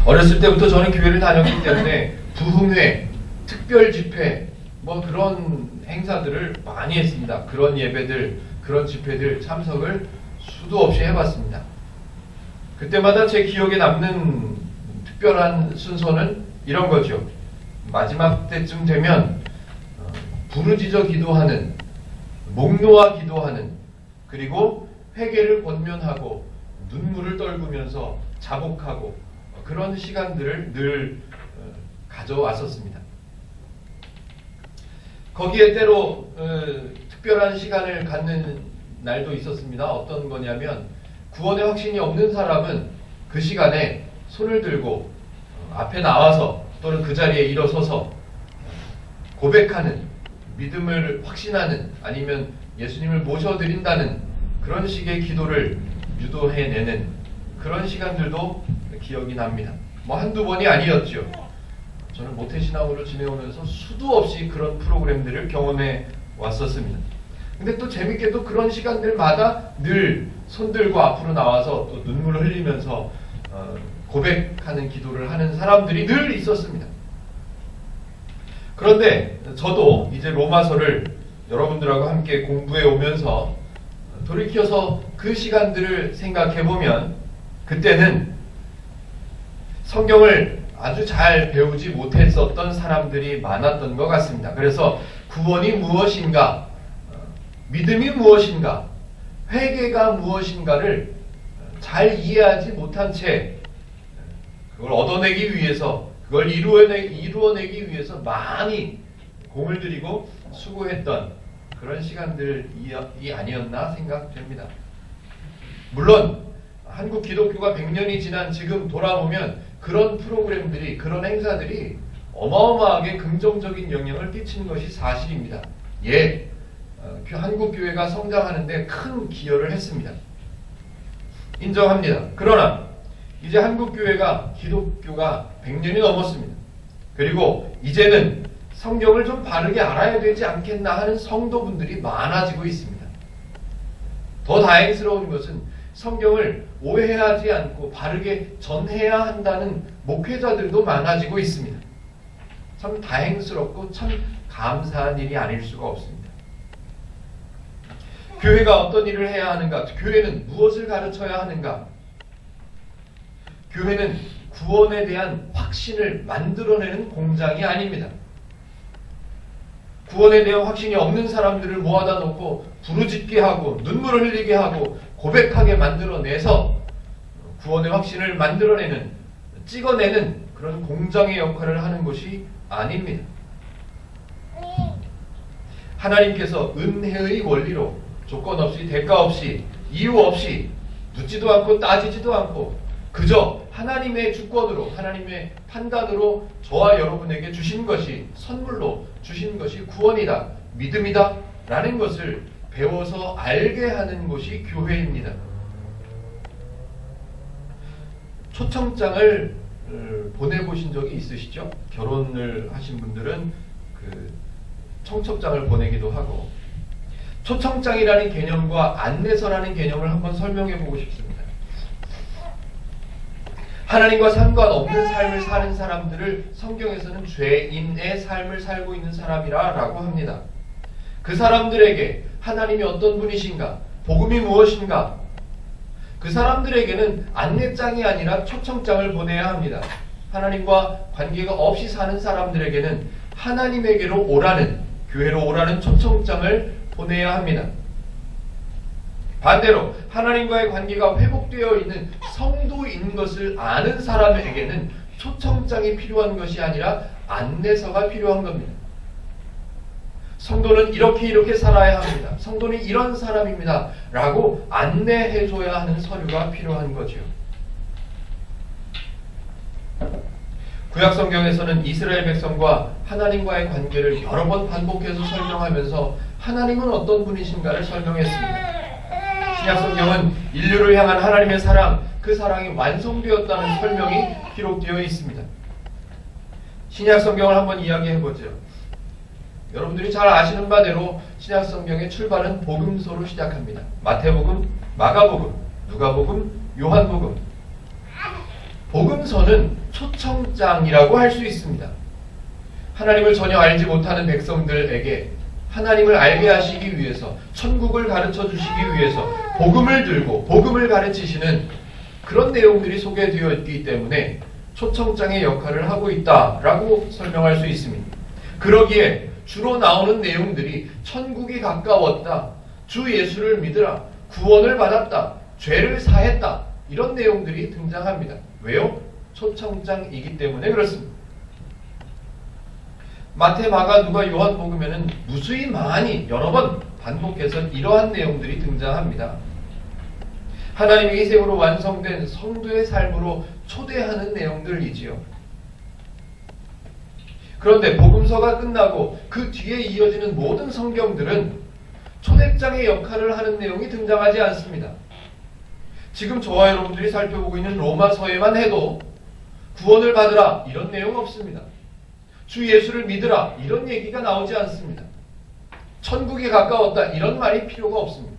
어렸을 때부터 저는 교회를 다녔기 때문에 부흥회, 특별 집회, 뭐 그런 행사들을 많이 했습니다. 그런 예배들, 그런 집회들 참석을 수도 없이 해봤습니다. 그때마다 제 기억에 남는 특별한 순서는 이런 거죠. 마지막 때쯤 되면 부르짖어 기도하는, 목 놓아 기도하는, 그리고 회개를 권면하고 눈물을 떨구면서 자복하고 그런 시간들을 늘 가져왔었습니다. 거기에 때로 특별한 시간을 갖는 날도 있었습니다. 어떤 거냐면 구원의 확신이 없는 사람은 그 시간에 손을 들고 앞에 나와서 또는 그 자리에 일어서서 고백하는, 믿음을 확신하는, 아니면 예수님을 모셔드린다는 그런 식의 기도를 유도해내는 그런 시간들도 기억이 납니다. 뭐 한두 번이 아니었죠. 저는 모태신앙으로 지내오면서 수도 없이 그런 프로그램들을 경험해 왔었습니다. 근데 또 재밌게도 그런 시간들마다 늘 손들고 앞으로 나와서 또 눈물을 흘리면서 고백하는 기도를 하는 사람들이 늘 있었습니다. 그런데 저도 이제 로마서를 여러분들하고 함께 공부해 오면서 돌이켜서 그 시간들을 생각해 보면 그때는 성경을 아주 잘 배우지 못했었던 사람들이 많았던 것 같습니다. 그래서 구원이 무엇인가, 믿음이 무엇인가, 회개가 무엇인가를 잘 이해하지 못한 채 그걸 얻어내기 위해서, 그걸 이루어내기 위해서 많이 공을 들이고 수고했던 그런 시간들이 아니었나 생각됩니다. 물론 한국 기독교가 100년이 지난 지금 돌아보면 그런 프로그램들이, 그런 행사들이 어마어마하게 긍정적인 영향을 끼친 것이 사실입니다. 한국 교회가 성장하는 데 큰 기여를 했습니다. 인정합니다. 그러나 이제 한국 교회가, 기독교가 100년이 넘었습니다. 그리고 이제는 성경을 좀 바르게 알아야 되지 않겠나 하는 성도분들이 많아지고 있습니다. 더 다행스러운 것은 성경을 오해하지 않고 바르게 전해야 한다는 목회자들도 많아지고 있습니다. 참 다행스럽고 참 감사한 일이 아닐 수가 없습니다. 교회가 어떤 일을 해야 하는가? 교회는 무엇을 가르쳐야 하는가? 교회는 구원에 대한 확신을 만들어내는 공장이 아닙니다. 구원에 대한 확신이 없는 사람들을 모아다 놓고 부르짖게 하고 눈물을 흘리게 하고 고백하게 만들어내서 구원의 확신을 만들어내는, 찍어내는 그런 공장의 역할을 하는 것이 아닙니다. 하나님께서 은혜의 원리로 조건 없이, 대가 없이, 이유 없이, 묻지도 않고 따지지도 않고 그저 하나님의 주권으로, 하나님의 판단으로 저와 여러분에게 주신 것이, 선물로 주신 것이 구원이다, 믿음이다 라는 것을 배워서 알게 하는 것이 교회입니다. 초청장을 보내보신 적이 있으시죠? 결혼을 하신 분들은 그 청첩장을 보내기도 하고, 초청장이라는 개념과 안내서라는 개념을 한번 설명해 보고 싶습니다. 하나님과 상관없는 삶을 사는 사람들을 성경에서는 죄인의 삶을 살고 있는 사람이라고 합니다. 그 사람들에게 하나님이 어떤 분이신가, 복음이 무엇인가, 그 사람들에게는 안내장이 아니라 초청장을 보내야 합니다. 하나님과 관계가 없이 사는 사람들에게는 하나님에게로 오라는, 교회로 오라는 초청장을 보내야 합니다. 반대로 하나님과의 관계가 회복되어 있는 성도인 것을 아는 사람에게는 초청장이 필요한 것이 아니라 안내서가 필요한 겁니다. 성도는 이렇게 살아야 합니다. 성도는 이런 사람입니다 라고 안내해줘야 하는 서류가 필요한 거죠. 구약성경에서는 이스라엘 백성과 하나님과의 관계를 여러 번 반복해서 설명하면서 하나님은 어떤 분이신가를 설명했습니다. 신약성경은 인류를 향한 하나님의 사랑, 그 사랑이 완성되었다는 설명이 기록되어 있습니다. 신약성경을 한번 이야기해보죠. 여러분들이 잘 아시는 바대로 신약성경의 출발은 복음서로 시작합니다. 마태복음, 마가복음, 누가복음, 요한복음. 복음서는 초청장이라고 할 수 있습니다. 하나님을 전혀 알지 못하는 백성들에게 하나님을 알게 하시기 위해서, 천국을 가르쳐 주시기 위해서 복음을 들고 복음을 가르치시는 그런 내용들이 소개되어 있기 때문에 초청장의 역할을 하고 있다라고 설명할 수 있습니다. 그러기에 주로 나오는 내용들이 천국이 가까웠다, 주 예수를 믿으라, 구원을 받았다, 죄를 사했다, 이런 내용들이 등장합니다. 왜요? 초청장이기 때문에 그렇습니다. 마태, 마가, 누가, 요한복음에는 무수히 많이 여러 번 반복해서 이러한 내용들이 등장합니다. 하나님의 희생으로 완성된 성도의 삶으로 초대하는 내용들이지요. 그런데 복음서가 끝나고 그 뒤에 이어지는 모든 성경들은 초대장의 역할을 하는 내용이 등장하지 않습니다. 지금 저와 여러분들이 살펴보고 있는 로마서에만 해도 구원을 받으라 이런 내용 없습니다. 주 예수를 믿으라 이런 얘기가 나오지 않습니다. 천국이 가까웠다 이런 말이 필요가 없습니다.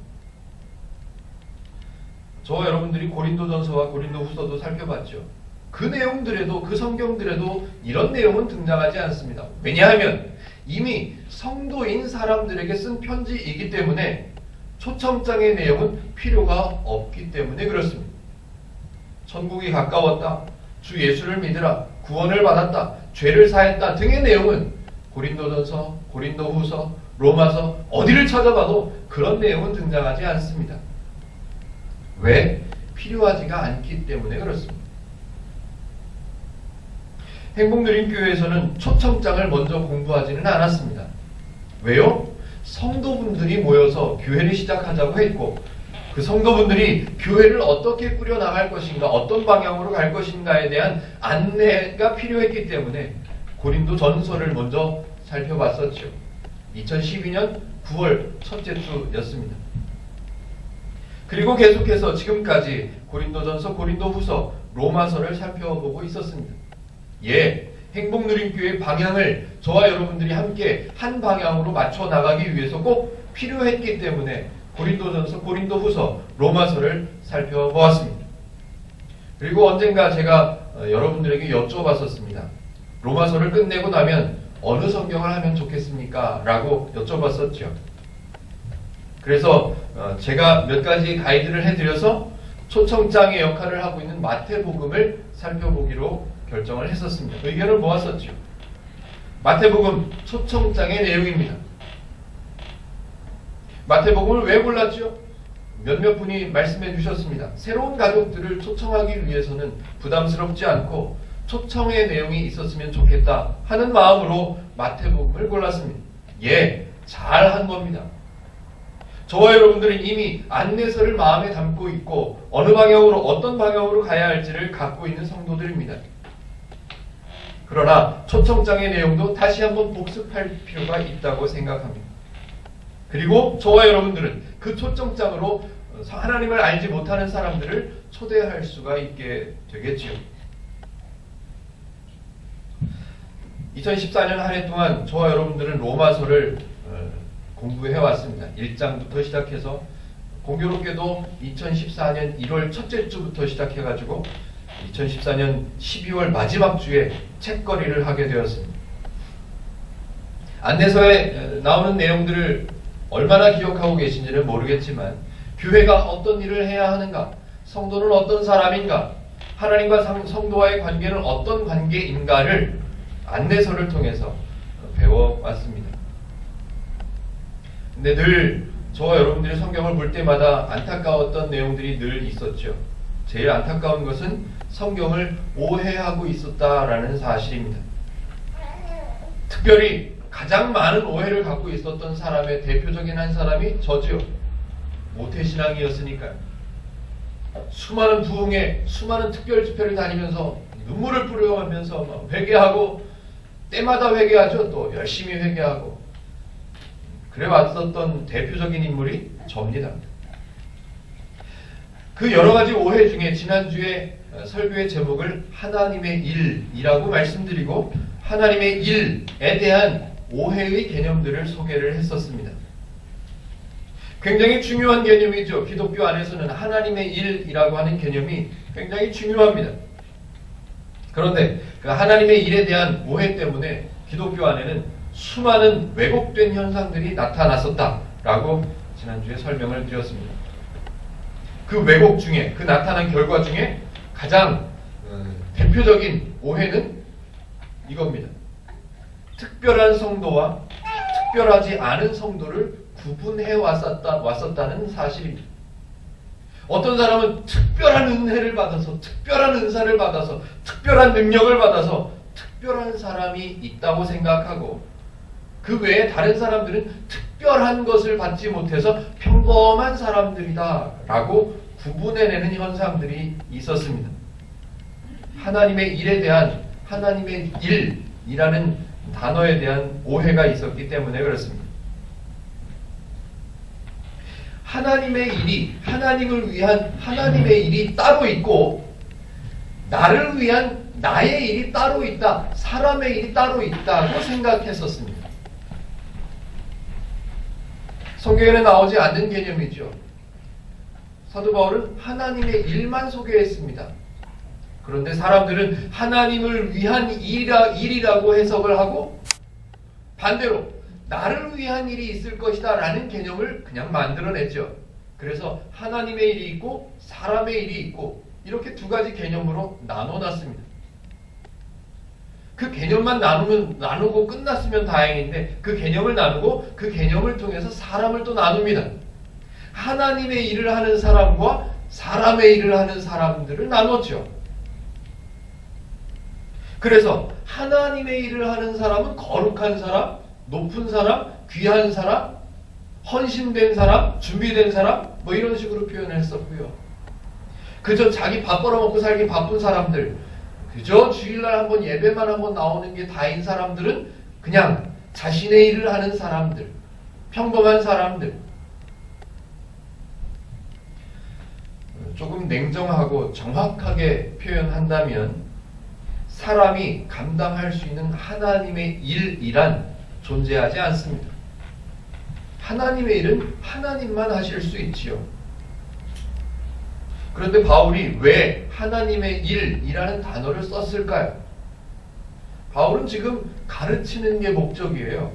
저와 여러분들이 고린도전서와 고린도후서도 살펴봤죠. 그 내용들에도, 그 성경들에도 이런 내용은 등장하지 않습니다. 왜냐하면 이미 성도인 사람들에게 쓴 편지이기 때문에 초청장의 내용은 필요가 없기 때문에 그렇습니다. 천국이 가까웠다, 주 예수를 믿으라, 구원을 받았다, 죄를 사했다 등의 내용은 고린도전서, 고린도후서, 로마서 어디를 찾아봐도 그런 내용은 등장하지 않습니다. 왜? 필요하지가 않기 때문에 그렇습니다. 행복누림교회에서는 초청장을 먼저 공부하지는 않았습니다. 왜요? 성도분들이 모여서 교회를 시작하자고 했고 그 성도분들이 교회를 어떻게 꾸려나갈 것인가, 어떤 방향으로 갈 것인가에 대한 안내가 필요했기 때문에 고린도 전서를 먼저 살펴봤었죠. 2012년 9월 첫째 주였습니다. 그리고 계속해서 지금까지 고린도전서, 고린도후서, 로마서를 살펴보고 있었습니다. 예, 행복누림교회의 방향을 저와 여러분들이 함께 한 방향으로 맞춰 나가기 위해서 꼭 필요했기 때문에 고린도전서, 고린도후서, 로마서를 살펴보았습니다. 그리고 언젠가 제가 여러분들에게 여쭤봤었습니다. 로마서를 끝내고 나면 어느 성경을 하면 좋겠습니까? 라고 여쭤봤었죠. 그래서 제가 몇 가지 가이드를 해드려서 초청장의 역할을 하고 있는 마태복음을 살펴보기로 결정을 했었습니다. 의견을 모았었죠. 마태복음 초청장의 내용입니다. 마태복음을 왜 골랐죠? 몇몇 분이 말씀해 주셨습니다. 새로운 가족들을 초청하기 위해서는 부담스럽지 않고 초청의 내용이 있었으면 좋겠다 하는 마음으로 마태복음을 골랐습니다. 예, 잘한 겁니다. 저와 여러분들은 이미 안내서를 마음에 담고 있고 어느 방향으로, 어떤 방향으로 가야 할지를 갖고 있는 성도들입니다. 그러나 초청장의 내용도 다시 한번 복습할 필요가 있다고 생각합니다. 그리고 저와 여러분들은 그 초청장으로 하나님을 알지 못하는 사람들을 초대할 수가 있게 되겠지요. 2014년 한 해 동안 저와 여러분들은 로마서를 공부해 왔습니다. 1장부터 시작해서 공교롭게도 2014년 1월 첫째 주부터 시작해가지고 2014년 12월 마지막 주에 책거리를 하게 되었습니다. 안내서에 나오는 내용들을 얼마나 기억하고 계신지는 모르겠지만 교회가 어떤 일을 해야 하는가, 성도는 어떤 사람인가, 하나님과 성도와의 관계는 어떤 관계인가를 안내서를 통해서 배워왔습니다. 근데 늘 저와 여러분들이 성경을 볼 때마다 안타까웠던 내용들이 늘 있었죠. 제일 안타까운 것은 성경을 오해하고 있었다라는 사실입니다. 특별히 가장 많은 오해를 갖고 있었던 사람의 대표적인 한 사람이 저지요. 모태신앙이었으니까요. 수많은 부흥회, 수많은 특별 집회를 다니면서 눈물을 뿌려가면서 막 회개하고 때마다 회개하죠. 또 열심히 회개하고 그래 왔었던 대표적인 인물이 접니다. 그 여러 가지 오해 중에 지난주에 설교의 제목을 하나님의 일이라고 말씀드리고 하나님의 일에 대한 오해의 개념들을 소개를 했었습니다. 굉장히 중요한 개념이죠. 기독교 안에서는 하나님의 일이라고 하는 개념이 굉장히 중요합니다. 그런데 그 하나님의 일에 대한 오해 때문에 기독교 안에는 수많은 왜곡된 현상들이 나타났었다라고 지난주에 설명을 드렸습니다. 그 왜곡 중에, 그 나타난 결과 중에 가장 대표적인 오해는 이겁니다. 특별한 성도와 특별하지 않은 성도를 구분해 왔었다는 사실입니다. 어떤 사람은 특별한 은혜를 받아서, 특별한 은사를 받아서, 특별한 능력을 받아서 특별한 사람이 있다고 생각하고, 그 외에 다른 사람들은 특별한 것을 받지 못해서 평범한 사람들이다 라고 구분해내는 현상들이 있었습니다. 하나님의 일에 대한, 하나님의 일이라는 단어에 대한 오해가 있었기 때문에 그렇습니다. 하나님의 일이, 하나님을 위한 하나님의 일이 따로 있고, 나를 위한 나의 일이 따로 있다, 사람의 일이 따로 있다고 생각했었습니다. 성경에는 나오지 않는 개념이죠. 사도 바울은 하나님의 일만 소개했습니다. 그런데 사람들은 하나님을 위한 일이라고 해석을 하고, 반대로 나를 위한 일이 있을 것이다 라는 개념을 그냥 만들어냈죠. 그래서 하나님의 일이 있고 사람의 일이 있고 이렇게 두 가지 개념으로 나눠놨습니다. 그 개념만 나누고 끝났으면 다행인데, 그 개념을 나누고 그 개념을 통해서 사람을 또 나눕니다. 하나님의 일을 하는 사람과 사람의 일을 하는 사람들을 나눴죠. 그래서 하나님의 일을 하는 사람은 거룩한 사람, 높은 사람, 귀한 사람, 헌신된 사람, 준비된 사람, 뭐 이런 식으로 표현을 했었고요. 그저 자기 밥 벌어먹고 살기 바쁜 사람들, 그저 주일날 한번 예배만 한번 나오는 게 다인 사람들은 그냥 자신의 일을 하는 사람들, 평범한 사람들. 조금 냉정하고 정확하게 표현한다면 사람이 감당할 수 있는 하나님의 일이란 존재하지 않습니다. 하나님의 일은 하나님만 하실 수 있지요. 그런데 바울이 왜 하나님의 일이라는 단어를 썼을까요? 바울은 지금 가르치는 게 목적이에요.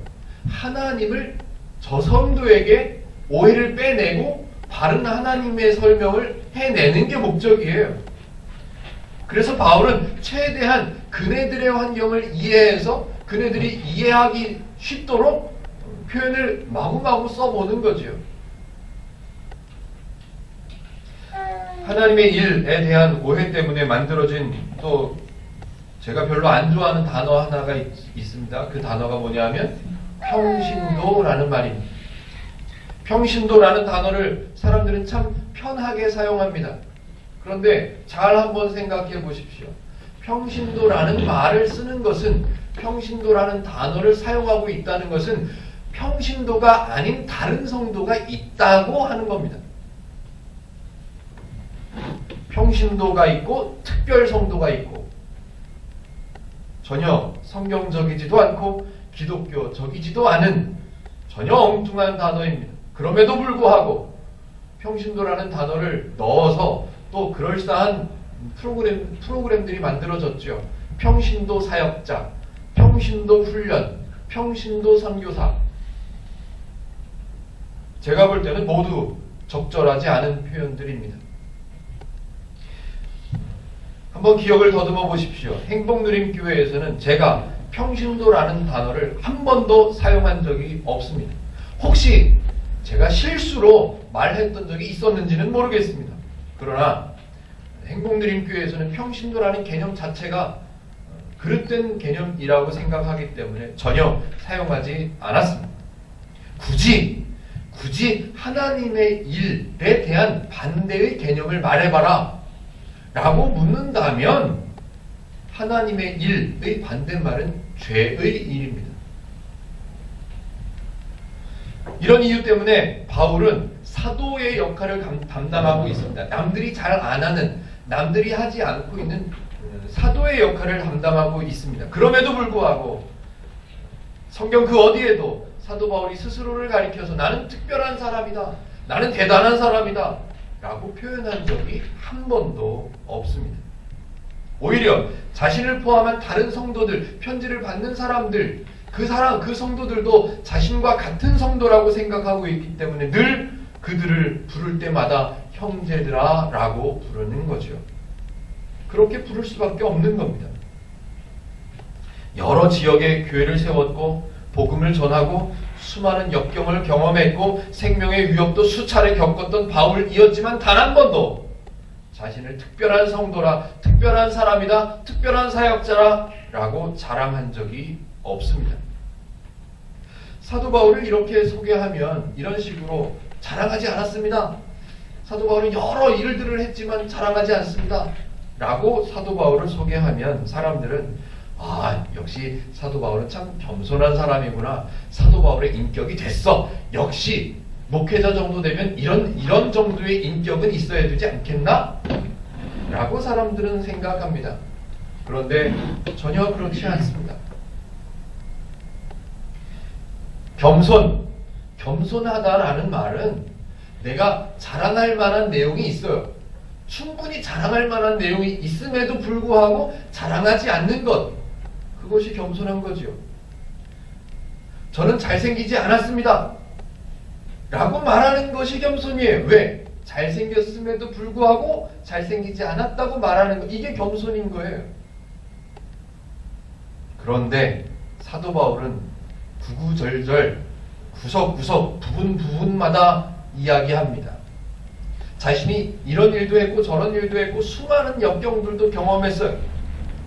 하나님을 저 성도에게 오해를 빼내고 바른 하나님의 설명을 해내는 게 목적이에요. 그래서 바울은 최대한 그네들의 환경을 이해해서 그네들이 이해하기 쉽도록 표현을 마구마구 써보는 거죠. 하나님의 일에 대한 오해 때문에 만들어진, 또 제가 별로 안 좋아하는 단어 하나가 있습니다. 그 단어가 뭐냐면 평신도라는 말입니다. 평신도라는 단어를 사람들은 참 편하게 사용합니다. 그런데 잘 한번 생각해 보십시오. 평신도라는 말을 쓰는 것은, 평신도라는 단어를 사용하고 있다는 것은 평신도가 아닌 다른 성도가 있다고 하는 겁니다. 평신도가 있고 특별 성도가 있고, 전혀 성경적이지도 않고 기독교적이지도 않은 전혀 엉뚱한 단어입니다. 그럼에도 불구하고 평신도라는 단어를 넣어서 또 그럴싸한 프로그램들이 만들어졌죠. 평신도 사역자, 평신도 훈련, 평신도 선교사. 제가 볼 때는 모두 적절하지 않은 표현들입니다. 한번 기억을 더듬어 보십시오. 행복누림교회에서는 제가 평신도라는 단어를 한 번도 사용한 적이 없습니다. 혹시 제가 실수로 말했던 적이 있었는지는 모르겠습니다. 그러나 행복누림교회에서는 평신도라는 개념 자체가 그릇된 개념이라고 생각하기 때문에 전혀 사용하지 않았습니다. 굳이 하나님의 일에 대한 반대의 개념을 말해봐라 라고 묻는다면 하나님의 일의 반대말은 죄의 일입니다. 이런 이유 때문에 바울은 사도의 역할을 담당하고 있습니다. 남들이 잘 안 하는, 남들이 하지 않고 있는 사도의 역할을 담당하고 있습니다. 그럼에도 불구하고 성경 그 어디에도 사도 바울이 스스로를 가리켜서 나는 특별한 사람이다, 나는 대단한 사람이다 라고 표현한 적이 한 번도 없습니다. 오히려 자신을 포함한 다른 성도들, 편지를 받는 사람들, 그 성도들도 자신과 같은 성도라고 생각하고 있기 때문에 늘 그들을 부를 때마다 형제들아 라고 부르는 거죠. 그렇게 부를 수밖에 없는 겁니다. 여러 지역에 교회를 세웠고 복음을 전하고 수많은 역경을 경험했고 생명의 위협도 수차례 겪었던 바울이었지만 단 한 번도 자신을 특별한 성도라, 특별한 사람이다, 특별한 사역자라 라고 자랑한 적이 없습니다. 사도 바울을 이렇게 소개하면 이런 식으로 자랑하지 않았습니다. 사도 바울은 여러 일들을 했지만 자랑하지 않습니다. 라고 사도 바울을 소개하면 사람들은 역시 사도 바울은 참 겸손한 사람이구나. 사도 바울의 인격이 됐어. 역시 목회자 정도 되면 이런 정도의 인격은 있어야 되지 않겠나? 라고 사람들은 생각합니다. 그런데 전혀 그렇지 않습니다. 겸손하다라는 말은 내가 자랑할 만한 내용이 있어요. 충분히 자랑할 만한 내용이 있음에도 불구하고 자랑하지 않는 것, 그것이 겸손한 거지요. 저는 잘생기지 않았습니다 라고 말하는 것이 겸손이에요. 왜? 잘생겼음에도 불구하고 잘생기지 않았다고 말하는 것, 이게 겸손인 거예요. 그런데 사도 바울은 구구절절 구석구석 부분마다 이야기합니다. 자신이 이런 일도 했고 저런 일도 했고 수많은 역경들도 경험했어요.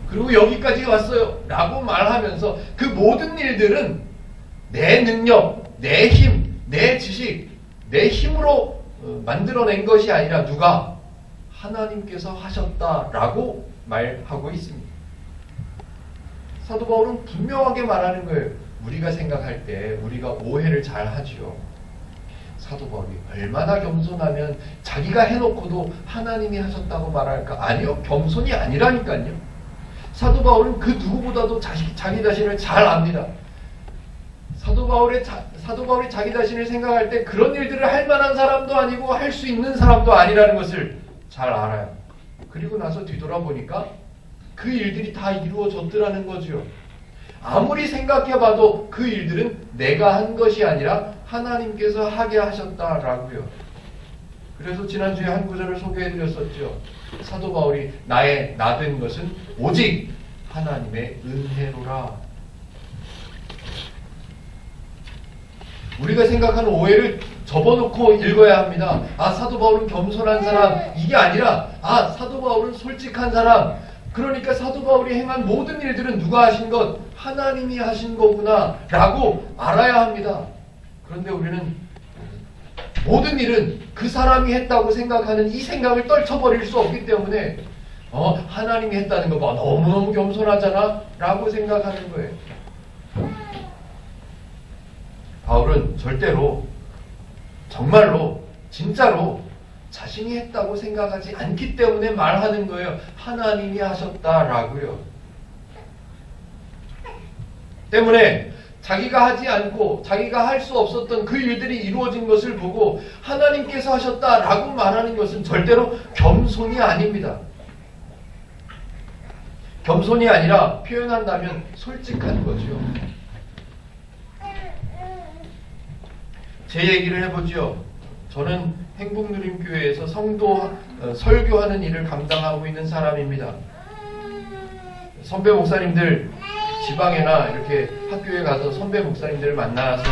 그리고 여기까지 왔어요 라고 말하면서 그 모든 일들은 내 능력, 내 힘, 내 지식, 내 힘으로 만들어낸 것이 아니라 누가? 하나님께서 하셨다라고 말하고 있습니다. 사도 바울은 분명하게 말하는 거예요. 우리가 생각할 때 우리가 오해를 잘 하지요. 사도 바울이 얼마나 겸손하면 자기가 해놓고도 하나님이 하셨다고 말할까? 아니요. 겸손이 아니라니까요. 사도 바울은 그 누구보다도 자기 자신을 잘 압니다. 사도 바울이 자기 자신을 생각할 때 그런 일들을 할 만한 사람도 아니고 할 수 있는 사람도 아니라는 것을 잘 알아요. 그리고 나서 뒤돌아보니까 그 일들이 다 이루어졌더라는 거죠. 아무리 생각해봐도 그 일들은 내가 한 것이 아니라 하나님께서 하게 하셨다라고요. 그래서 지난주에 한 구절을 소개해드렸었죠. 사도 바울이 나 된 것은 오직 하나님의 은혜로라. 우리가 생각하는 오해를 접어놓고 읽어야 합니다. 사도 바울은 겸손한 사람, 이게 아니라 사도 바울은 솔직한 사람, 그러니까 사도 바울이 행한 모든 일들은 누가 하신 것? 하나님이 하신 거구나 라고 알아야 합니다. 그런데 우리는 모든 일은 그 사람이 했다고 생각하는 이 생각을 떨쳐버릴 수 없기 때문에 하나님이 했다는 거 봐, 너무너무 겸손하잖아 라고 생각하는 거예요. 바울은 절대로, 정말로, 진짜로 자신이 했다고 생각하지 않기 때문에 말하는 거예요. 하나님이 하셨다라고요. 때문에 자기가 하지 않고 자기가 할 수 없었던 그 일들이 이루어진 것을 보고 하나님께서 하셨다라고 말하는 것은 절대로 겸손이 아닙니다. 겸손이 아니라 표현한다면 솔직한 거죠. 제 얘기를 해보죠. 저는 행복누림교회에서 성도 설교하는 일을 감당하고 있는 사람입니다. 선배 목사님들 지방에나 이렇게 학교에 가서 선배 목사님들을 만나서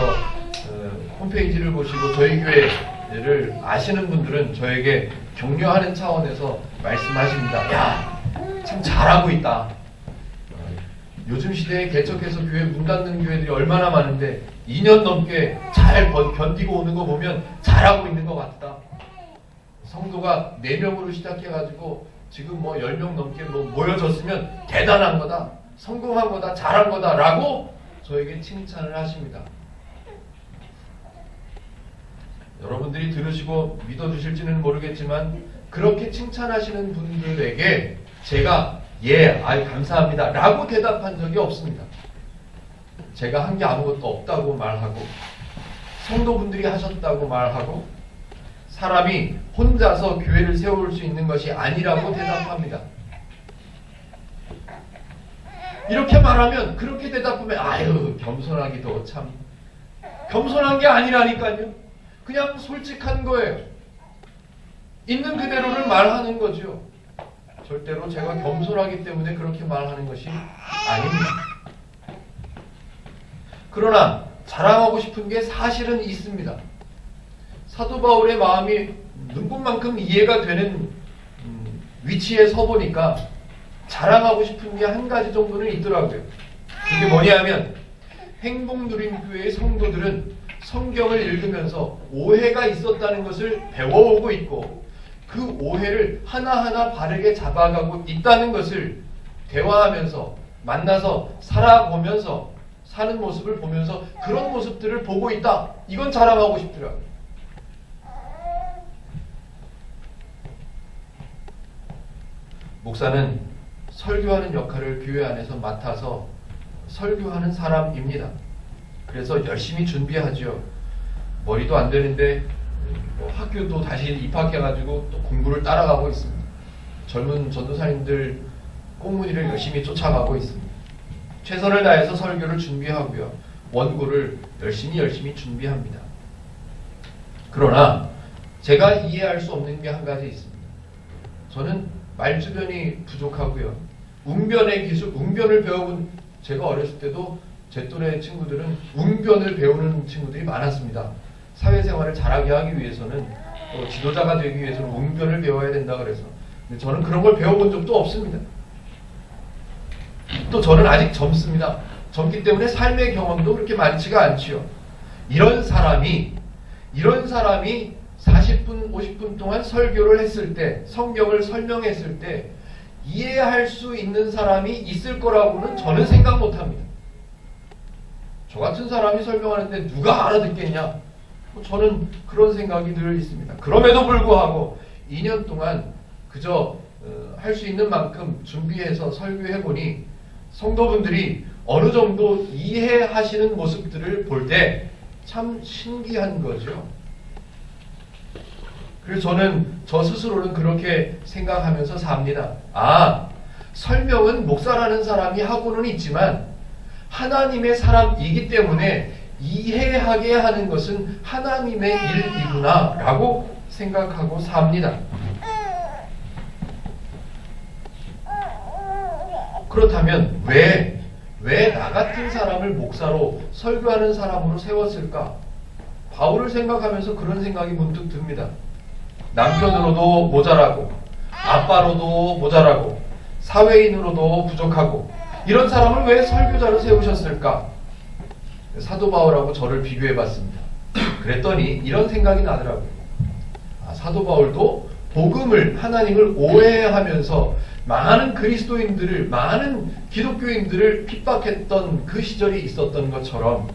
홈페이지를 보시고 저희 교회를 아시는 분들은 저에게 격려하는 차원에서 말씀하십니다. 야, 참 잘하고 있다. 요즘 시대에 개척해서 교회 문 닫는 교회들이 얼마나 많은데 2년 넘게 잘 견디고 오는 거 보면 잘하고 있는 것 같다. 성도가 4명으로 시작해가지고 지금 10명 넘게 모여졌으면 대단한 거다. 성공한 거다. 잘한 거다. 라고 저에게 칭찬을 하십니다. 여러분들이 들으시고 믿어주실지는 모르겠지만 그렇게 칭찬하시는 분들에게 제가 감사합니다 라고 대답한 적이 없습니다. 제가 한 게 아무것도 없다고 말하고 성도분들이 하셨다고 말하고 사람이 혼자서 교회를 세울 수 있는 것이 아니라고 대답합니다. 이렇게 말하면, 그렇게 대답하면 아유, 겸손하기도 참 겸손한 게 아니라니까요. 그냥 솔직한 거예요. 있는 그대로를 말하는 거죠. 절대로 제가 겸손하기 때문에 그렇게 말하는 것이 아닙니다. 그러나 자랑하고 싶은 게 사실은 있습니다. 사도 바울의 마음이 눈꽃만큼 이해가 되는 위치에 서 보니까 자랑하고 싶은 게 한 가지 정도는 있더라고요. 그게 뭐냐면 행복누림교회의 성도들은 성경을 읽으면서 오해가 있었다는 것을 배워오고 있고 그 오해를 하나하나 바르게 잡아가고 있다는 것을 대화하면서 만나서 살아보면서 사는 모습을 보면서 그런 모습들을 보고 있다. 이건 자랑하고 싶더라고요. 목사는 설교하는 역할을 교회 안에서 맡아서 설교하는 사람입니다. 그래서 열심히 준비하죠. 머리도 안 되는데 학교도 다시 입학해가지고 또 공부를 따라가고 있습니다. 젊은 전도사님들 꽁무니를 열심히 쫓아가고 있습니다. 최선을 다해서 설교를 준비하고요. 원고를 열심히 준비합니다. 그러나 제가 이해할 수 없는 게 한 가지 있습니다. 저는 말주변이 부족하고요. 웅변의 기술, 웅변을 배워본 제가 어렸을 때도 제 또래 친구들은 웅변을 배우는 친구들이 많았습니다. 사회생활을 잘하게 하기 위해서는 또 지도자가 되기 위해서는 웅변을 배워야 된다 그래서. 근데 저는 그런 걸 배워본 적도 없습니다. 또 저는 아직 젊습니다. 젊기 때문에 삶의 경험도 그렇게 많지가 않지요. 이런 사람이 40분, 50분 동안 설교를 했을 때, 성경을 설명했을 때 이해할 수 있는 사람이 있을 거라고는 저는 생각 못합니다. 저 같은 사람이 설명하는데 누가 알아듣겠냐? 저는 그런 생각이 늘 있습니다. 그럼에도 불구하고 2년 동안 그저 할 수 있는 만큼 준비해서 설교해보니 성도분들이 어느 정도 이해하시는 모습들을 볼 때 참 신기한 거죠. 그래서 저는 저 스스로는 그렇게 생각하면서 삽니다. 아, 설명은 목사라는 사람이 하고는 있지만 하나님의 사람이기 때문에 이해하게 하는 것은 하나님의 일이구나 라고 생각하고 삽니다. 그렇다면 왜 나 같은 사람을 목사로 설교하는 사람으로 세웠을까? 바울을 생각하면서 그런 생각이 문득 듭니다. 남편으로도 모자라고 아빠로도 모자라고 사회인으로도 부족하고 이런 사람을 왜 설교자로 세우셨을까? 사도 바울하고 저를 비교해봤습니다. 그랬더니 이런 생각이 나더라고요. 사도 바울도 복음을 하나님을 오해하면서 많은 그리스도인들을 많은 기독교인들을 핍박했던 그 시절이 있었던 것처럼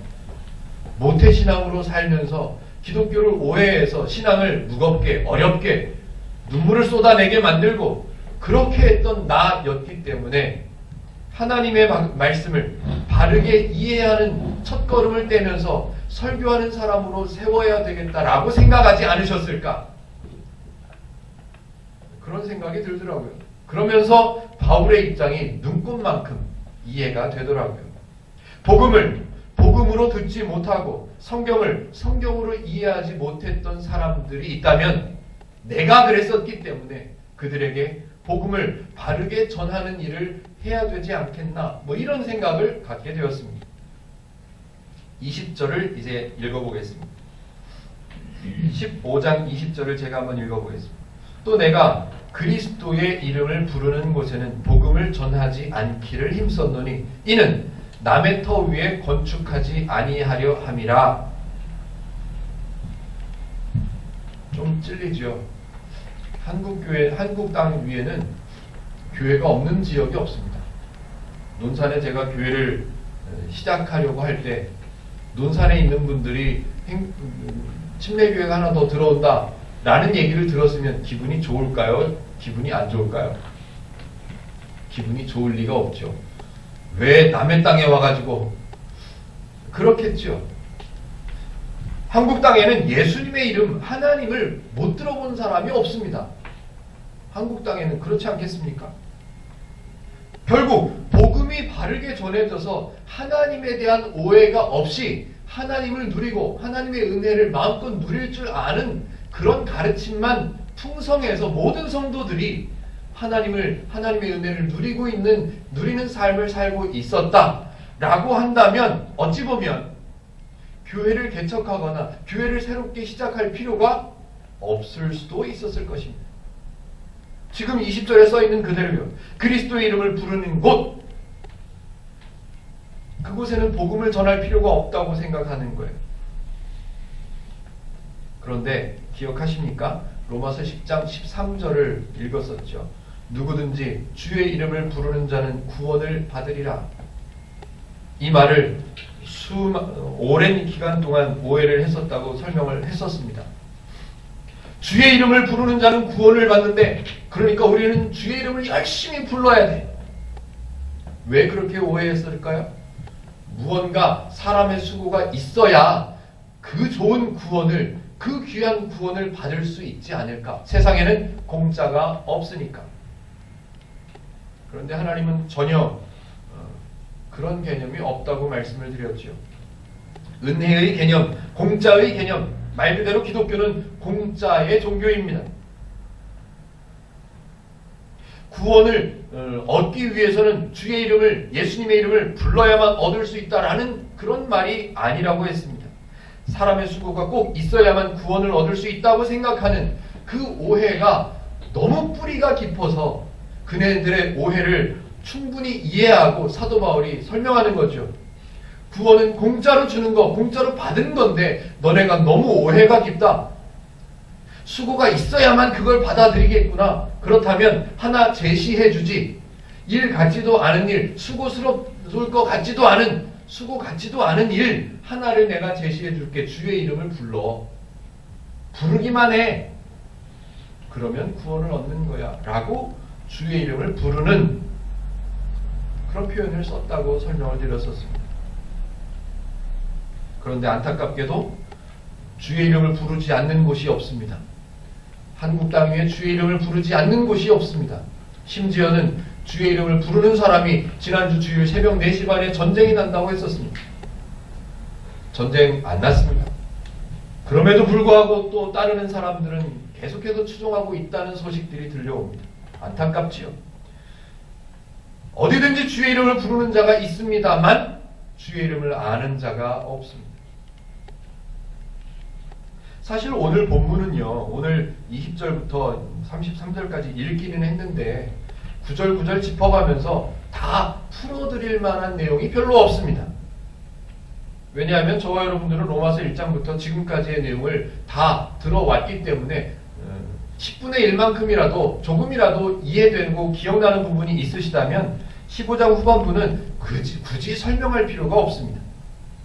모태신앙으로 살면서 기독교를 오해해서 신앙을 무겁게 어렵게 눈물을 쏟아내게 만들고 그렇게 했던 나였기 때문에 하나님의 말씀을 바르게 이해하는 첫걸음을 떼면서 설교하는 사람으로 세워야 되겠다라고 생각하지 않으셨을까? 그런 생각이 들더라고요. 그러면서 바울의 입장이 눈꽃만큼 이해가 되더라고요. 복음을 복음으로 듣지 못하고 성경을 성경으로 이해하지 못했던 사람들이 있다면 내가 그랬었기 때문에 그들에게 복음을 바르게 전하는 일을 해야 되지 않겠나 이런 생각을 갖게 되었습니다. 20절을 이제 읽어보겠습니다. 15장 20절을 제가 한번 읽어보겠습니다. 또 내가 그리스도의 이름을 부르는 곳에는 복음을 전하지 않기를 힘썼노니 이는 남의 터 위에 건축하지 아니하려 함이라. 좀 찔리죠. 한국 땅 위에는 교회가 없는 지역이 없습니다. 논산에 제가 교회를 시작하려고 할 때 논산에 있는 분들이 침례교회가 하나 더 들어온다 라는 얘기를 들었으면 기분이 좋을까요? 기분이 안 좋을까요? 기분이 좋을 리가 없죠. 왜 남의 땅에 와가지고 그렇겠죠. 한국 땅에는 예수님의 이름 하나님을 못 들어본 사람이 없습니다. 한국 땅에는 그렇지 않겠습니까? 결국 복음의 복음이 바르게 전해져서 하나님에 대한 오해가 없이 하나님을 누리고 하나님의 은혜를 마음껏 누릴 줄 아는 그런 가르침만 풍성해서 모든 성도들이 하나님의 은혜를 누리는 삶을 살고 있었다라고 한다면 어찌 보면 교회를 개척하거나 교회를 새롭게 시작할 필요가 없을 수도 있었을 것입니다. 지금 20절에 써있는 그대로요. 그리스도의 이름을 부르는 곳, 그곳에는 복음을 전할 필요가 없다고 생각하는 거예요. 그런데 기억하십니까? 로마서 10장 13절을 읽었었죠. 누구든지 주의 이름을 부르는 자는 구원을 받으리라. 이 말을 오랜 기간 동안 오해를 했었다고 설명을 했었습니다. 주의 이름을 부르는 자는 구원을 받는데, 그러니까 우리는 주의 이름을 열심히 불러야 돼. 왜 그렇게 오해했을까요? 무언가 사람의 수고가 있어야 그 좋은 구원을, 그 귀한 구원을 받을 수 있지 않을까? 세상에는 공짜가 없으니까. 그런데 하나님은 전혀 그런 개념이 없다고 말씀을 드렸죠. 은혜의 개념, 공짜의 개념, 말 그대로 기독교는 공짜의 종교입니다. 구원을 얻기 위해서는 주의 이름을, 예수님의 이름을 불러야만 얻을 수 있다라는 그런 말이 아니라고 했습니다. 사람의 수고가 꼭 있어야만 구원을 얻을 수 있다고 생각하는 그 오해가 너무 뿌리가 깊어서 그네들의 오해를 충분히 이해하고 사도 바울이 설명하는 거죠. 구원은 공짜로 주는 거, 공짜로 받은 건데 너네가 너무 오해가 깊다. 수고가 있어야만 그걸 받아들이겠구나. 그렇다면 하나 제시해 주지. 일 같지도 않은 일, 수고스러울 것 같지도 않은, 수고 같지도 않은 일 하나를 내가 제시해 줄게. 주의 이름을 불러. 부르기만 해. 그러면 구원을 얻는 거야. 라고 주의 이름을 부르는 그런 표현을 썼다고 설명을 드렸었습니다. 그런데 안타깝게도 주의 이름을 부르지 않는 곳이 없습니다. 한국 땅 위에 주의 이름을 부르지 않는 곳이 없습니다. 심지어는 주의 이름을 부르는 사람이 지난주 주일 새벽 4시 반에 전쟁이 난다고 했었습니다. 전쟁 안 났습니다. 그럼에도 불구하고 또 따르는 사람들은 계속해서 추종하고 있다는 소식들이 들려옵니다. 안타깝지요. 어디든지 주의 이름을 부르는 자가 있습니다만 주의 이름을 아는 자가 없습니다. 사실 오늘 본문은요, 오늘 20절부터 33절까지 읽기는 했는데 9절 9절 짚어가면서 다 풀어드릴 만한 내용이 별로 없습니다. 왜냐하면 저와 여러분들은 로마서 1장부터 지금까지의 내용을 다 들어왔기 때문에 10분의 1만큼이라도 조금이라도 이해되고 기억나는 부분이 있으시다면 15장 후반부는 굳이 설명할 필요가 없습니다.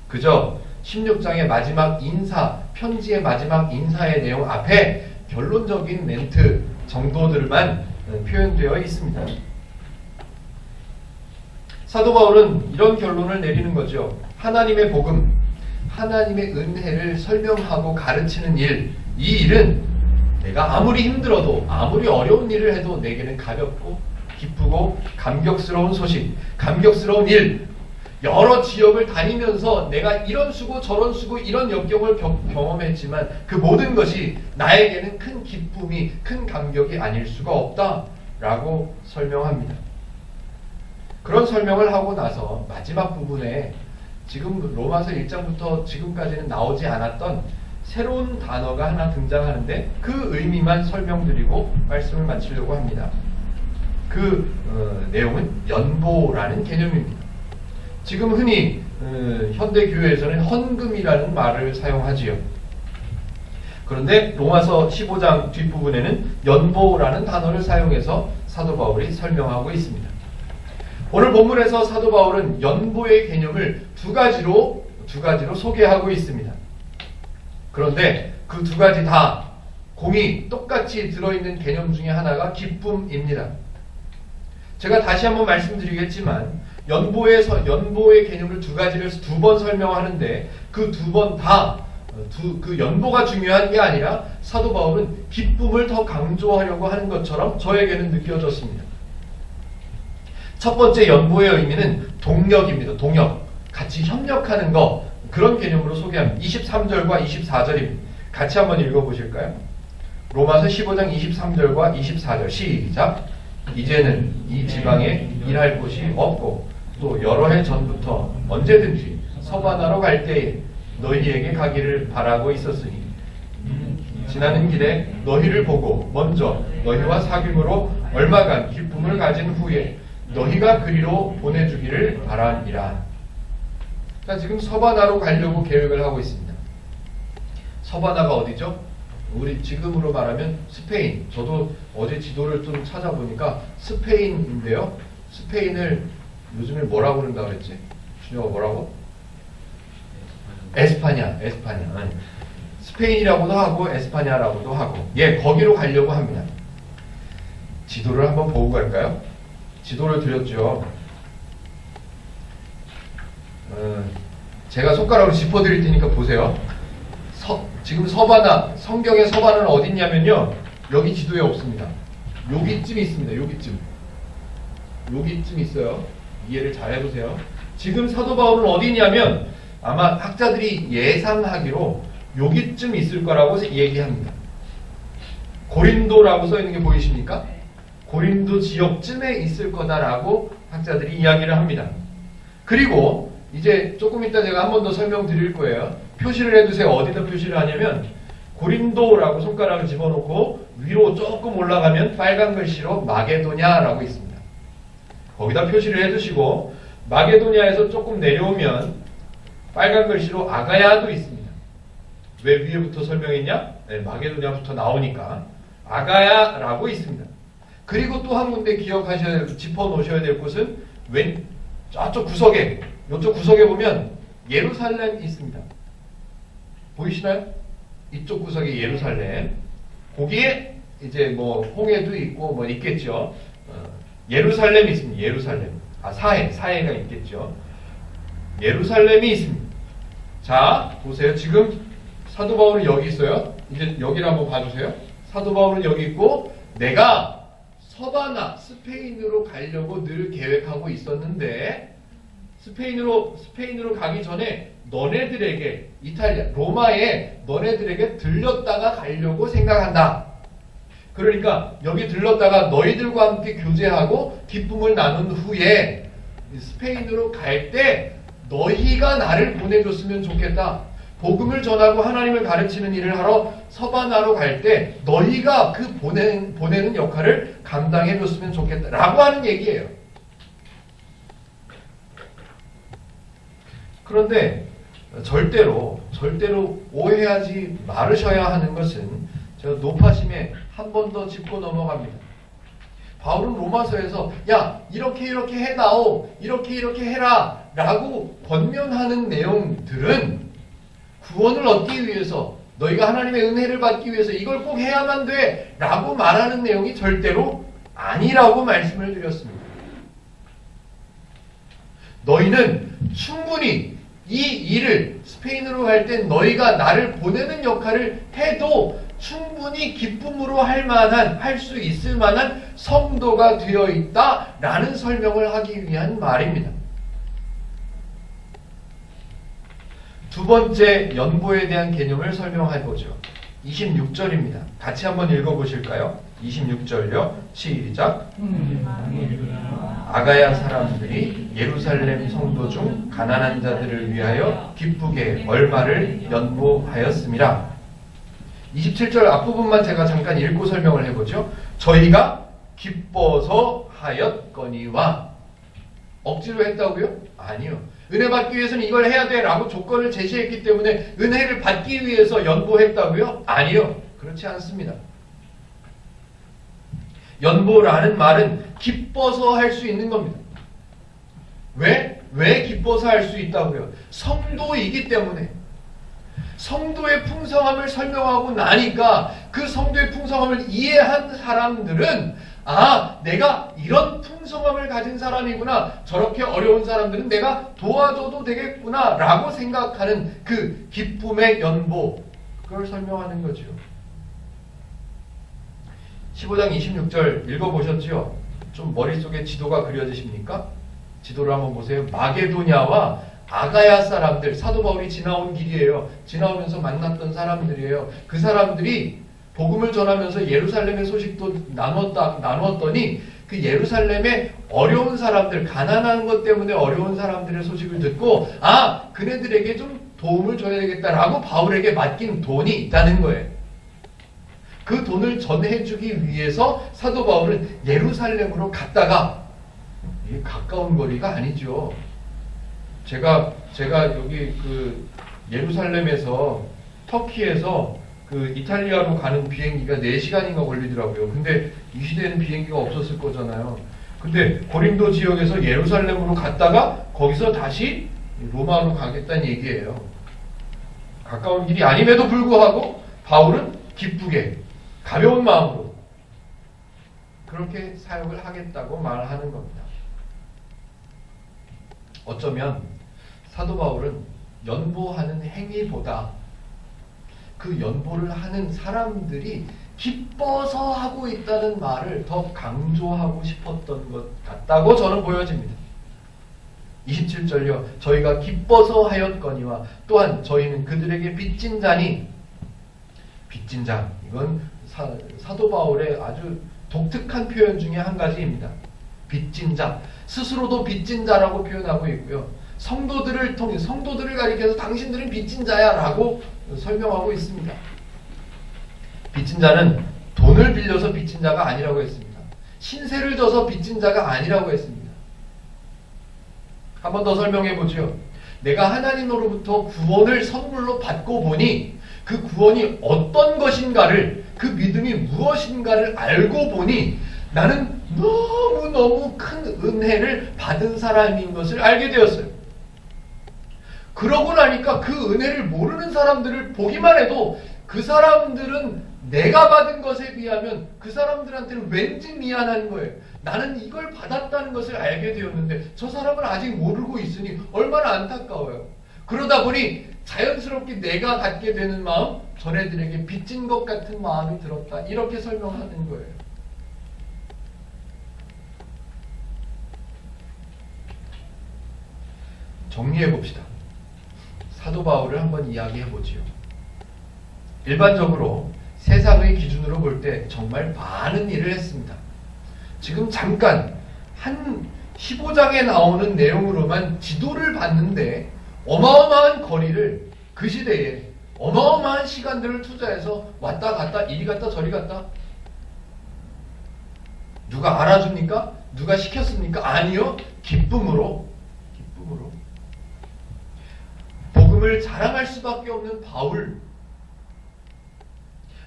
그저 16장의 마지막 인사, 편지의 마지막 인사의 내용 앞에 결론적인 멘트 정도들만 표현되어 있습니다. 사도 바울은 이런 결론을 내리는 거죠. 하나님의 복음, 하나님의 은혜를 설명하고 가르치는 일, 이 일은 내가 아무리 힘들어도, 아무리 어려운 일을 해도 내게는 가볍고 기쁘고 감격스러운 소식, 감격스러운 일, 여러 지역을 다니면서 내가 이런 수고 저런 수고 이런 역경을 경험했지만 그 모든 것이 나에게는 큰 기쁨이, 큰 감격이 아닐 수가 없다라고 설명합니다. 그런 설명을 하고 나서 마지막 부분에 지금 로마서 1장부터 지금까지는 나오지 않았던 새로운 단어가 하나 등장하는데 그 의미만 설명드리고 말씀을 마치려고 합니다. 그 내용은 연보라는 개념입니다. 지금 흔히 현대교회에서는 헌금이라는 말을 사용하지요. 그런데 로마서 15장 뒷부분에는 연보라는 단어를 사용해서 사도 바울이 설명하고 있습니다. 오늘 본문에서 사도 바울은 연보의 개념을 두 가지로 소개하고 있습니다. 그런데 그 두 가지 다 공이 똑같이 들어있는 개념 중에 하나가 기쁨입니다. 제가 다시 한번 말씀드리겠지만 연보의 개념을 두 가지를 두 번 설명하는데 그 두 번 다 그 연보가 중요한 게 아니라 사도 바울은 기쁨을 더 강조하려고 하는 것처럼 저에게는 느껴졌습니다. 첫 번째 연보의 의미는 동력입니다. 동력. 같이 협력하는 거. 그런 개념으로 소개합니다. 23절과 24절입니다. 같이 한번 읽어보실까요? 로마서 15장 23절과 24절 시작. 이제는 이 지방에 일할 곳이 없고 또 여러 해 전부터 언제든지 서바나로 갈 때에 너희에게 가기를 바라고 있었으니 지나는 길에 너희를 보고 먼저 너희와 사귐으로 얼마간 기쁨을 가진 후에 너희가 그리로 보내주기를 바라니라. 자, 지금 서바나로 가려고 계획을 하고 있습니다. 서바나가 어디죠? 우리 지금으로 말하면 스페인. 저도 어제 지도를 좀 찾아보니까 스페인인데요. 스페인을 요즘에 뭐라고 그런다고 그랬지? 준영아 뭐라고? 에스파냐. 아니. 스페인이라고도 하고 에스파냐라고도 하고, 예, 거기로 가려고 합니다. 지도를 한번 보고 갈까요? 지도를 드렸죠. 제가 손가락으로 짚어드릴 테니까 보세요. 지금 서바나, 성경의 서바나는 어디 있냐면요, 여기 지도에 없습니다. 여기쯤 있습니다. 여기쯤 있어요. 이해를 잘 해보세요. 지금 사도 바울은 어디 있냐면 아마 학자들이 예상하기로 여기쯤 있을 거라고 얘기합니다. 고린도라고 써있는 게 보이십니까? 고린도 지역쯤에 있을 거다라고 학자들이 이야기를 합니다. 그리고 이제 조금 이따 제가 한 번 더 설명드릴 거예요. 표시를 해두세요. 어디다 표시를 하냐면 고린도라고 손가락을 집어넣고 위로 조금 올라가면 빨간 글씨로 마게도냐라고 있습니다. 거기다 표시를 해두시고 마게도냐에서 조금 내려오면 빨간 글씨로 아가야도 있습니다. 왜 위에부터 설명했냐? 네, 마게도냐부터 나오니까 아가야라고 있습니다. 그리고 또 한 군데 짚어놓으셔야 될 곳은 저쪽 구석에, 이쪽 구석에 보면 예루살렘이 있습니다. 보이시나요? 이쪽 구석에 예루살렘. 거기에 이제 뭐 홍해도 있고 뭐 있겠죠. 예루살렘이 있습니다. 예루살렘. 사해가 있겠죠. 예루살렘이 있습니다. 자, 보세요. 지금 사도 바울은 여기 있어요. 이제 여기를 한번 봐주세요. 사도 바울은 여기 있고, 내가 서바나, 스페인으로 가려고 늘 계획하고 있었는데, 스페인으로 가기 전에 너네들에게, 로마에 너네들에게 들렸다가 가려고 생각한다. 그러니까 여기 들렀다가 너희들과 함께 교제하고 기쁨을 나눈 후에 스페인으로 갈 때 너희가 나를 보내줬으면 좋겠다. 복음을 전하고 하나님을 가르치는 일을 하러 서바나로 갈 때 너희가 그 보내는 역할을 감당해줬으면 좋겠다 라고 하는 얘기예요. 그런데 절대로 오해하지 말으셔야 하는 것은, 제가 높아심에 한 번 더 짚고 넘어갑니다. 바울은 로마서에서 야, 이렇게 해다오, 이렇게 해라 라고 권면하는 내용들은 구원을 얻기 위해서, 너희가 하나님의 은혜를 받기 위해서 이걸 꼭 해야만 돼 라고 말하는 내용이 절대로 아니라고 말씀을 드렸습니다. 너희는 충분히 이 일을, 스페인으로 갈 땐 너희가 나를 보내는 역할을 해도 충분히 기쁨으로 할 수 있을 만한 성도가 되어 있다 라는 설명을 하기 위한 말입니다. 두 번째 연보에 대한 개념을 설명해 보죠. 26절입니다. 같이 한번 읽어보실까요? 26절요. 시작. 아가야 사람들이 예루살렘 성도 중 가난한 자들을 위하여 기쁘게 얼마를 연보하였음이라. 27절 앞부분만 제가 잠깐 읽고 설명을 해보죠. 저희가 기뻐서 하였거니와. 억지로 했다고요? 아니요. 은혜 받기 위해서는 이걸 해야 돼 라고 조건을 제시했기 때문에 은혜를 받기 위해서 연보했다고요? 아니요. 그렇지 않습니다. 연보라는 말은 기뻐서 할 수 있는 겁니다. 왜 기뻐서 할 수 있다고요? 성도이기 때문에. 성도의 풍성함을 설명하고 나니까 그 성도의 풍성함을 이해한 사람들은, 아, 내가 이런 풍성함을 가진 사람이구나, 저렇게 어려운 사람들은 내가 도와줘도 되겠구나 라고 생각하는 그 기쁨의 연보, 그걸 설명하는 거죠. 15장 26절 읽어보셨죠? 좀 머릿속에 지도가 그려지십니까? 지도를 한번 보세요. 마게도냐와 아가야 사람들, 사도 바울이 지나온 길이에요. 지나오면서 만났던 사람들이에요. 그 사람들이 복음을 전하면서 예루살렘의 소식도 나눴더니 그 예루살렘의 어려운 사람들, 가난한 것 때문에 어려운 사람들의 소식을 듣고 그네들에게 좀 도움을 줘야 되겠다라고 바울에게 맡긴 돈이 있다는 거예요. 그 돈을 전해주기 위해서 사도 바울은 예루살렘으로 갔다가, 이게 가까운 거리가 아니죠. 제가 여기 그 예루살렘에서 터키에서 그 이탈리아로 가는 비행기가 4시간인가 걸리더라고요. 근데 이 시대에는 비행기가 없었을 거잖아요. 근데 고린도 지역에서 예루살렘으로 갔다가 거기서 다시 로마로 가겠다는 얘기예요. 가까운 길이 아님에도 불구하고 바울은 기쁘게 가벼운 마음으로 그렇게 사역을 하겠다고 말하는 겁니다. 어쩌면 사도 바울은 연보하는 행위보다 그 연보를 하는 사람들이 기뻐서 하고 있다는 말을 더 강조하고 싶었던 것 같다고 저는 보여집니다. 27절요. 저희가 기뻐서 하였거니와 또한 저희는 그들에게 빚진 자니, 빚진 자, 이건 사도 바울의 아주 독특한 표현 중에 한 가지입니다. 빚진 자, 스스로도 빚진 자라고 표현하고 있고요. 성도들을 통해, 성도들을 가리켜서 당신들은 빚진 자야 라고 설명하고 있습니다. 빚진 자는 돈을 빌려서 빚진 자가 아니라고 했습니다. 신세를 져서 빚진 자가 아니라고 했습니다. 한 번 더 설명해 보죠. 내가 하나님으로부터 구원을 선물로 받고 보니 그 구원이 어떤 것인가를, 그 믿음이 무엇인가를 알고 보니 나는 너무너무 큰 은혜를 받은 사람인 것을 알게 되었어요. 그러고 나니까 그 은혜를 모르는 사람들을 보기만 해도 그 사람들은 내가 받은 것에 비하면 그 사람들한테는 왠지 미안한 거예요. 나는 이걸 받았다는 것을 알게 되었는데 저 사람은 아직 모르고 있으니 얼마나 안타까워요. 그러다 보니 자연스럽게 내가 갖게 되는 마음, 전애들에게 빚진 것 같은 마음이 들었다. 이렇게 설명하는 거예요. 정리해 봅시다. 사도 바울을 한번 이야기해 보지요. 일반적으로 세상의 기준으로 볼 때 정말 많은 일을 했습니다. 지금 잠깐 한 15장에 나오는 내용으로만 지도를 봤는데 어마어마한 거리를 그 시대에 어마어마한 시간들을 투자해서 왔다 갔다 이리 갔다 저리 갔다. 누가 알아줍니까? 누가 시켰습니까? 아니요. 기쁨으로 복음을 자랑할 수밖에 없는 바울,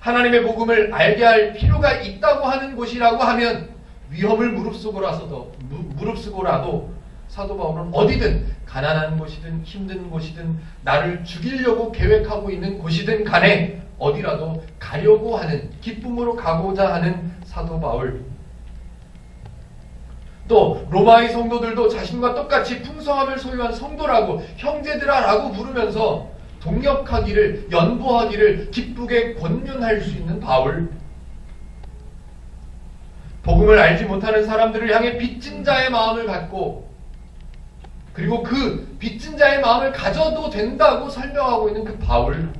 하나님의 복음을 알게 할 필요가 있다고 하는 곳이라고 하면 위험을 무릅쓰고라도 사도 바울은 어디든, 가난한 곳이든 힘든 곳이든 나를 죽이려고 계획하고 있는 곳이든 간에 어디라도 가려고 하는, 기쁨으로 가고자 하는 사도 바울. 또 로마의 성도들도 자신과 똑같이 풍성함을 소유한 성도라고, 형제들아라고 부르면서 동역하기를, 연보하기를 기쁘게 권면할 수 있는 바울. 복음을 알지 못하는 사람들을 향해 빚진 자의 마음을 갖고, 그리고 그 빚진 자의 마음을 가져도 된다고 설명하고 있는 그 바울.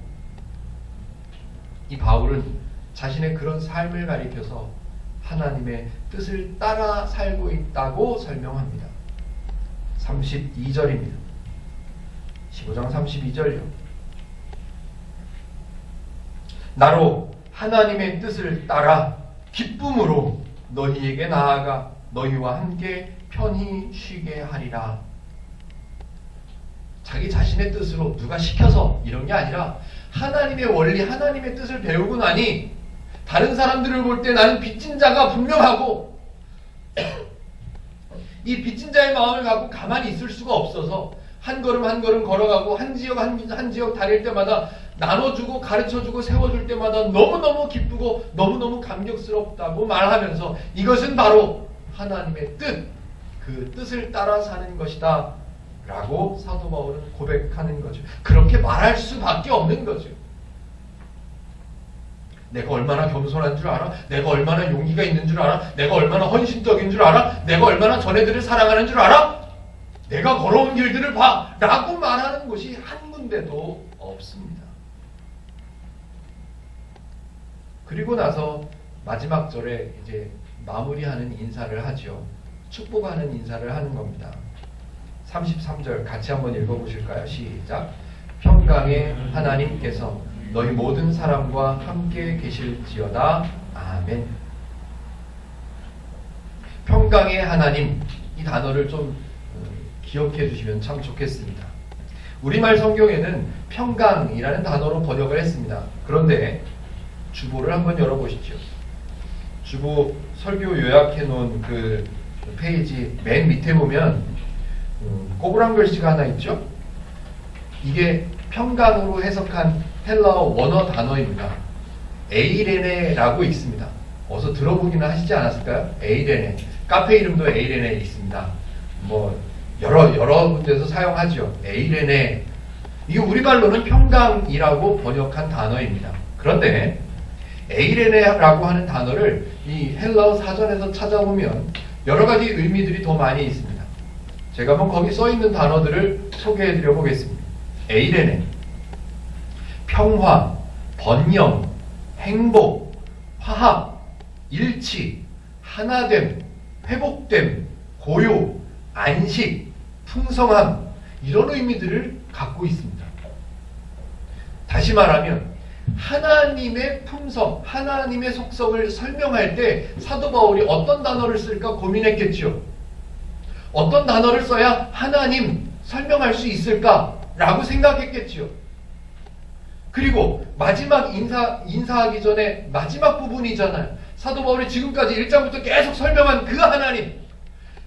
이 바울은 자신의 그런 삶을 가리켜서 하나님의 뜻을 따라 살고 있다고 설명합니다. 32절입니다. 15장 32절이요. 나로 하나님의 뜻을 따라 기쁨으로 너희에게 나아가 너희와 함께 편히 쉬게 하리라. 자기 자신의 뜻으로 누가 시켜서 이런 게 아니라 하나님의 원리, 하나님의 뜻을 배우고 나니 다른 사람들을 볼 때 나는 빚진 자가 분명하고 이 빚진 자의 마음을 갖고 가만히 있을 수가 없어서 한 걸음 한 걸음 걸어가고 한 지역 한 지역 다닐 때마다 나눠주고 가르쳐주고 세워줄 때마다 너무너무 기쁘고 너무너무 감격스럽다고 말하면서 이것은 바로 하나님의 뜻, 그 뜻을 따라 사는 것이다 라고 사도 바울은 고백하는 거죠. 그렇게 말할 수밖에 없는 거죠. 내가 얼마나 겸손한 줄 알아? 내가 얼마나 용기가 있는 줄 알아? 내가 얼마나 헌신적인 줄 알아? 내가 얼마나 전애들을 사랑하는 줄 알아? 내가 걸어온 길들을 봐! 라고 말하는 곳이 한 군데도 없습니다. 그리고 나서 마지막 절에 이제 마무리하는 인사를 하죠. 축복하는 인사를 하는 겁니다. 33절 같이 한번 읽어보실까요? 시작. 평강의 하나님께서 너희 모든 사람과 함께 계실지어다. 아멘. 평강의 하나님, 이 단어를 좀 기억해 주시면 참 좋겠습니다. 우리말 성경에는 평강이라는 단어로 번역을 했습니다. 그런데 주보를 한번 열어보시죠. 주보 설교 요약해 놓은 그 페이지 맨 밑에 보면 꼬부랑 글씨가 하나 있죠. 이게 평강으로 해석한 헬라어 원어 단어입니다. 에이레네라고 있습니다. 어서 들어보기는 하시지 않았을까요? 에이레네. 카페 이름도 에이레네 있습니다. 뭐 여러 군데서 사용하죠. 에이레네. 이게 우리말로는 평강이라고 번역한 단어입니다. 그런데 에이레네라고 하는 단어를 이 헬라어 사전에서 찾아보면 여러 가지 의미들이 더 많이 있습니다. 제가 한번 거기 써 있는 단어들을 소개해 드려 보겠습니다. 에이레네, 평화, 번영, 행복, 화합, 일치, 하나됨, 회복됨, 고요, 안식, 풍성함, 이런 의미들을 갖고 있습니다. 다시 말하면 하나님의 품성, 하나님의 속성을 설명할 때 사도 바울이 어떤 단어를 쓸까 고민했겠죠. 어떤 단어를 써야 하나님 설명할 수 있을까라고 생각했겠죠. 그리고 마지막 인사하기 전에 마지막 부분이잖아요. 사도 바울이 지금까지 1장부터 계속 설명한 그 하나님,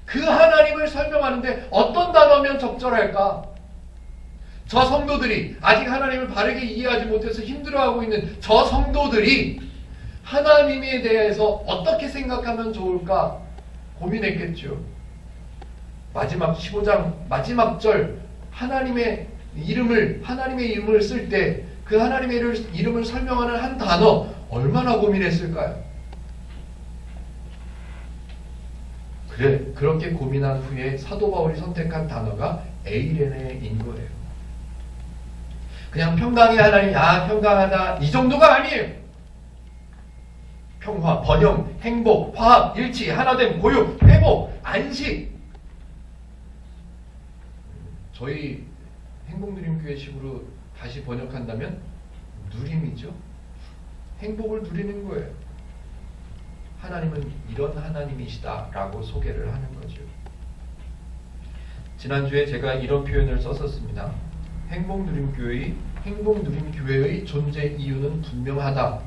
그 하나님을 설명하는데 어떤 단어면 적절할까? 저 성도들이 아직 하나님을 바르게 이해하지 못해서 힘들어하고 있는 저 성도들이 하나님에 대해서 어떻게 생각하면 좋을까 고민했겠죠. 마지막 15장 마지막 절 하나님의 이름을 쓸 때 그 하나님의 이름을 설명하는 한 단어 얼마나 고민했을까요? 그렇게 고민한 후에 사도 바울이 선택한 단어가 에이레네인 거예요. 그냥 평강의 하나님, 평강하다 이 정도가 아니에요. 평화, 번영, 행복, 화합, 일치, 하나됨, 고요, 회복, 안식. 저희 행복누림교회식으로 다시 번역한다면 누림이죠. 행복을 누리는 거예요. 하나님은 이런 하나님이시다라고 소개를 하는 거죠. 지난주에 제가 이런 표현을 썼었습니다. 행복누림교회의 존재 이유는 분명하다.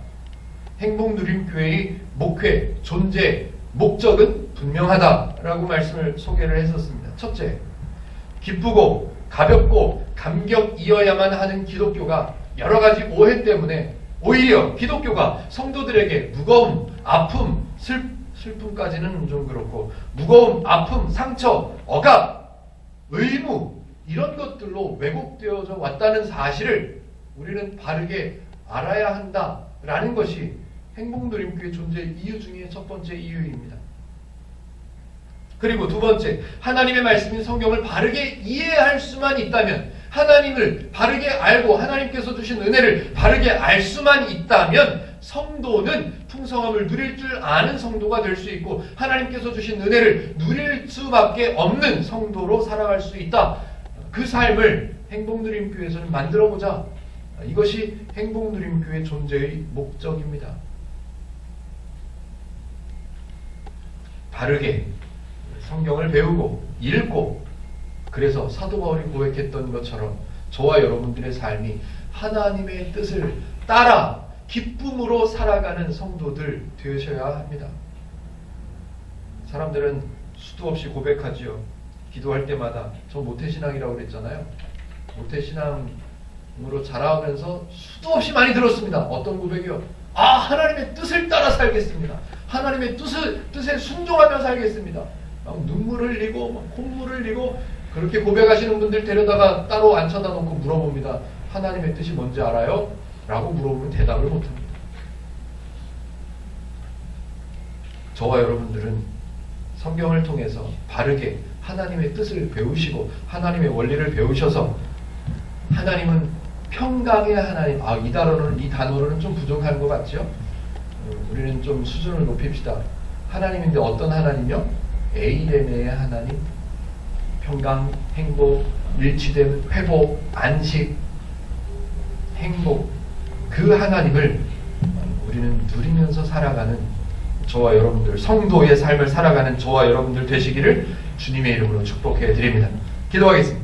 행복누림교회의 목회, 존재, 목적은 분명하다라고 말씀을 소개를 했었습니다. 첫째, 기쁘고 가볍고 감격이어야만 하는 기독교가 여러 가지 오해 때문에 오히려 기독교가 성도들에게 무거움, 아픔, 슬픔까지는 좀 그렇고 무거움, 아픔, 상처, 억압, 의무 이런 것들로 왜곡되어져 왔다는 사실을 우리는 바르게 알아야 한다라는 것이 행복누림교회 존재 이유 중에 첫 번째 이유입니다. 그리고 두 번째, 하나님의 말씀인 성경을 바르게 이해할 수만 있다면, 하나님을 바르게 알고 하나님께서 주신 은혜를 바르게 알 수만 있다면 성도는 풍성함을 누릴 줄 아는 성도가 될 수 있고 하나님께서 주신 은혜를 누릴 수밖에 없는 성도로 살아갈 수 있다. 그 삶을 행복누림교회에서는 만들어보자. 이것이 행복누림교회 존재의 목적입니다. 바르게 성경을 배우고 읽고, 그래서 사도 바울이 고백했던 것처럼 저와 여러분들의 삶이 하나님의 뜻을 따라 기쁨으로 살아가는 성도들 되셔야 합니다. 사람들은 수도 없이 고백하지요. 기도할 때마다 저 모태신앙이라고 그랬잖아요. 모태신앙으로 자라면서 수도 없이 많이 들었습니다. 어떤 고백이요? 하나님의 뜻을 따라 살겠습니다. 하나님의 뜻에 순종하며 살겠습니다. 막 눈물을 흘리고 막 콧물을 흘리고 그렇게 고백하시는 분들 데려다가 따로 앉혀다 놓고 물어봅니다. 하나님의 뜻이 뭔지 알아요? 라고 물어보면 대답을 못합니다. 저와 여러분들은 성경을 통해서 바르게 하나님의 뜻을 배우시고 하나님의 원리를 배우셔서 하나님은 평강의 하나님, 이 단어로는 좀 부족한 것 같죠? 우리는 좀 수준을 높입시다. 하나님인데 어떤 하나님이요? 에이레네의 하나님, 평강, 행복, 일치됨, 회복, 안식, 행복, 그 하나님을 우리는 누리면서 살아가는 저와 여러분들, 성도의 삶을 살아가는 저와 여러분들 되시기를 주님의 이름으로 축복해 드립니다. 기도하겠습니다.